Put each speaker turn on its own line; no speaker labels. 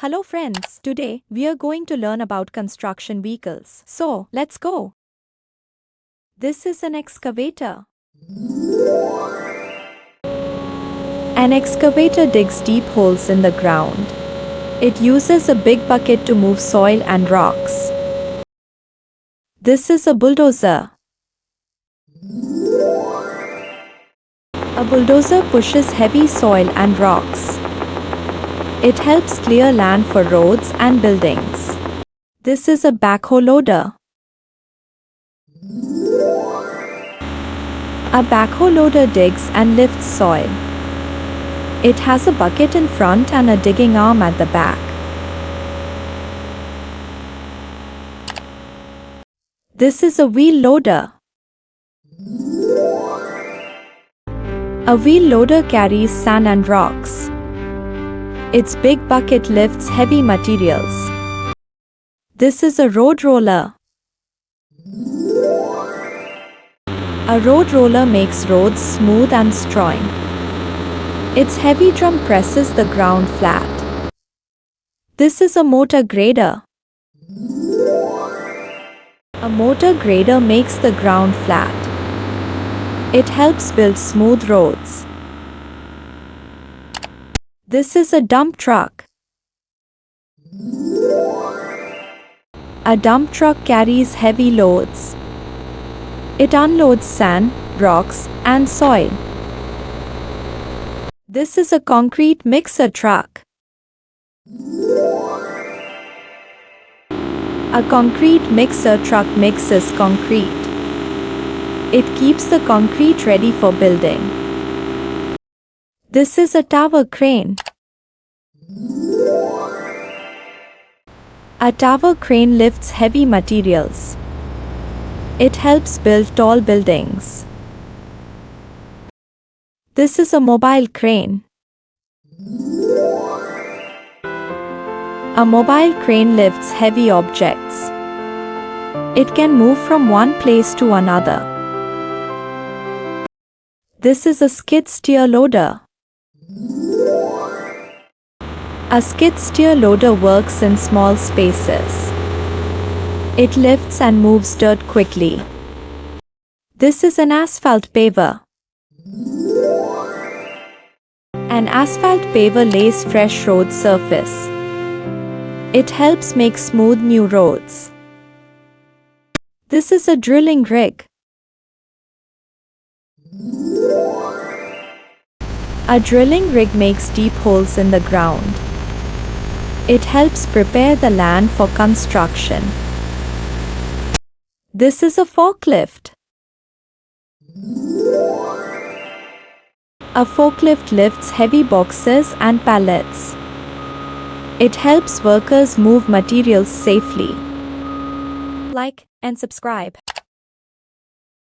Hello friends, today we are going to learn about construction vehicles. So, let's go. This is an excavator. An excavator digs deep holes in the ground. It uses a big bucket to move soil and rocks. This is a bulldozer. A bulldozer pushes heavy soil and rocks. It helps clear land for roads and buildings. This is a backhoe loader. A backhoe loader digs and lifts soil. It has a bucket in front and a digging arm at the back. This is a wheel loader. A wheel loader carries sand and rocks. Its big bucket lifts heavy materials. This is a road roller. A road roller makes roads smooth and strong. Its heavy drum presses the ground flat. This is a motor grader. A motor grader makes the ground flat. It helps build smooth roads. This is a dump truck. A dump truck carries heavy loads. It unloads sand, rocks, and soil. This is a concrete mixer truck. A concrete mixer truck mixes concrete. It keeps the concrete ready for building. This is a tower crane. A tower crane lifts heavy materials. It helps build tall buildings. This is a mobile crane. A mobile crane lifts heavy objects. It can move from one place to another. This is a skid steer loader. A skid steer loader works in small spaces. It lifts and moves dirt quickly. This is an asphalt paver. An asphalt paver lays fresh road surface. It helps make smooth new roads. This is a drilling rig. A drilling rig makes deep holes in the ground. It helps prepare the land for construction. This is a forklift. A forklift lifts heavy boxes and pallets. It helps workers move materials safely. Like and subscribe.